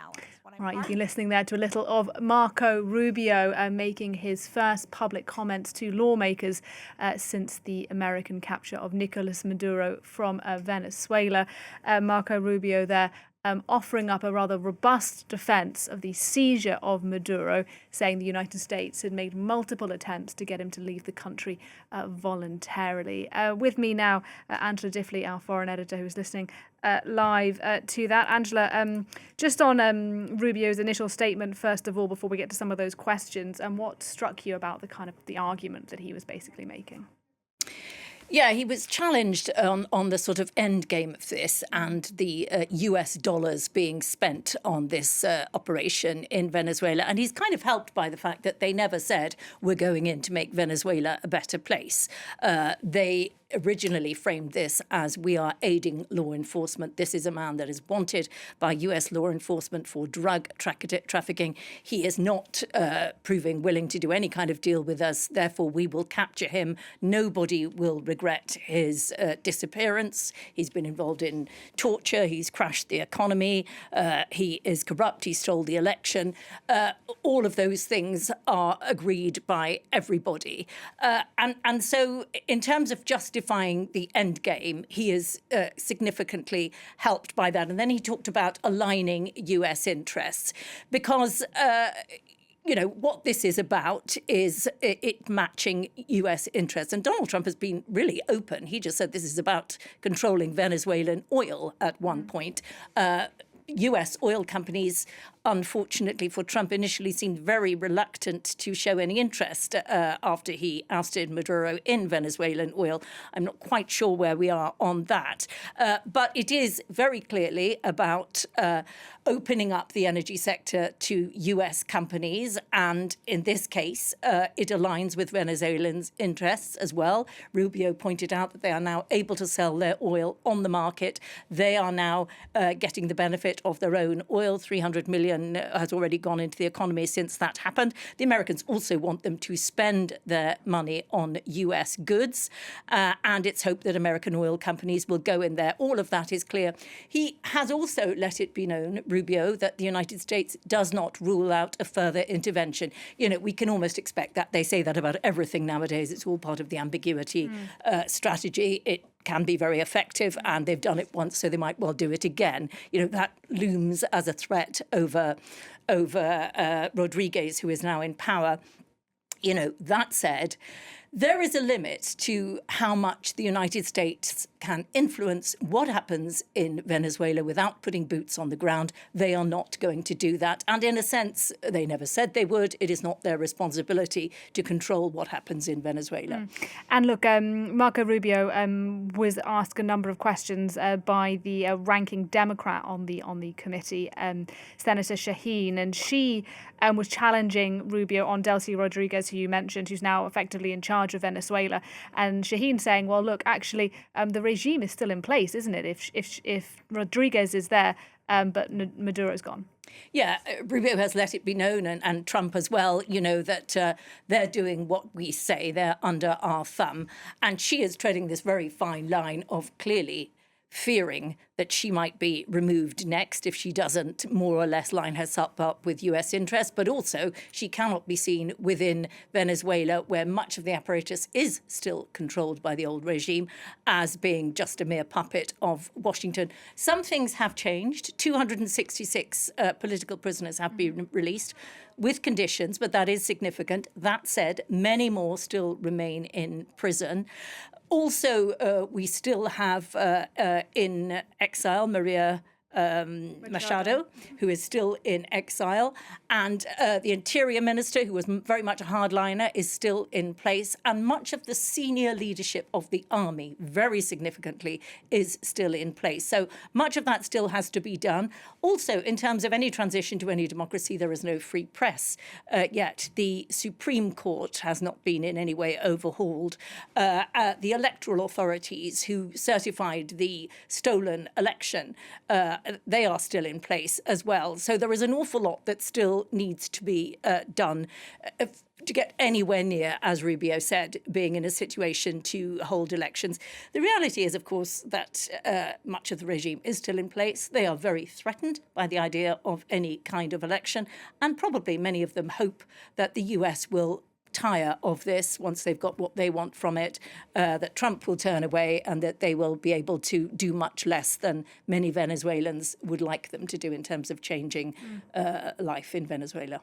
allies. Right, you've been listening there to a little of Marco Rubio making his first public comments to lawmakers since the American capture of Nicolas Maduro from Venezuela. Marco Rubio there offering up a rather robust defense of the seizure of Maduro, saying the United States had made multiple attempts to get him to leave the country voluntarily. With me now, Angela Diffley, our foreign editor, who is listening live to that. Angela, just on Rubio's initial statement, first of all, before we get to some of those questions, what struck you about the argument that he was basically making? Yeah, he was challenged on the sort of end game of this and the US dollars being spent on this operation in Venezuela. And he's kind of helped by the fact that they never said we're going in to make Venezuela a better place. They originally framed this as we are aiding law enforcement. This is a man that is wanted by US law enforcement for drug trafficking. He is not proving willing to do any kind of deal with us. Therefore, we will capture him. Nobody will regret his disappearance. He's been involved in torture. He's crashed the economy. He is corrupt. He stole the election. All of those things are agreed by everybody. And so in terms of justifying the end game, he is significantly helped by that. And then he talked about aligning US interests because what this is about is it matching US interests. And Donald Trump has been really open. He just said this is about controlling Venezuelan oil at one point. US oil companies, unfortunately for Trump, initially seemed very reluctant to show any interest after he ousted Maduro in Venezuelan oil. I'm not quite sure where we are on that. But it is very clearly about opening up the energy sector to US companies. And in this case, it aligns with Venezuelans' interests as well. Rubio pointed out that they are now able to sell their oil on the market. They are now getting the benefit of their own oil. 300 million has already gone into the economy since that happened. The Americans also want them to spend their money on US goods. And it's hoped that American oil companies will go in there. All of that is clear. He has also let it be known, Rubio, that the United States does not rule out a further intervention. We can almost expect that. They say that about everything nowadays. It's all part of the ambiguity strategy. It can be very effective, and they've done it once, so they might well do it again. That looms as a threat over Rodriguez, who is now in power. That said, there is a limit to how much the United States can influence what happens in Venezuela without putting boots on the ground. They are not going to do that. And in a sense, they never said they would. It is not their responsibility to control what happens in Venezuela. And look, Marco Rubio was asked a number of questions by the ranking Democrat on the committee, Senator Shaheen, and she was challenging Rubio on Delcy Rodriguez, who you mentioned, who's now effectively in charge of Venezuela. And Shaheen saying, well, look, actually, the regime is still in place, isn't it? If Rodriguez is there, but Maduro's gone. Yeah, Rubio has let it be known, and Trump as well, that they're doing what we say. They're under our thumb. And she is treading this very fine line of clearly fearing that she might be removed next if she doesn't more or less line herself up with US interests. But also, she cannot be seen within Venezuela, where much of the apparatus is still controlled by the old regime, as being just a mere puppet of Washington. Some things have changed. 266 political prisoners have been released with conditions, but that is significant. That said, many more still remain in prison. Also, we still have in exile Maria Machado, who is still in exile, and the Interior Minister, who was very much a hardliner, is still in place, and much of the senior leadership of the army, very significantly, is still in place. So much of that still has to be done. Also, in terms of any transition to any democracy, there is no free press yet. The Supreme Court has not been in any way overhauled. The electoral authorities who certified the stolen election, they are still in place as well. So there is an awful lot that still needs to be done. to get anywhere near, as Rubio said, being in a situation to hold elections. The reality is, of course, that much of the regime is still in place. They are very threatened by the idea of any kind of election, and probably many of them hope that the US will tire of this once they've got what they want from it, that Trump will turn away and that they will be able to do much less than many Venezuelans would like them to do in terms of changing life in Venezuela.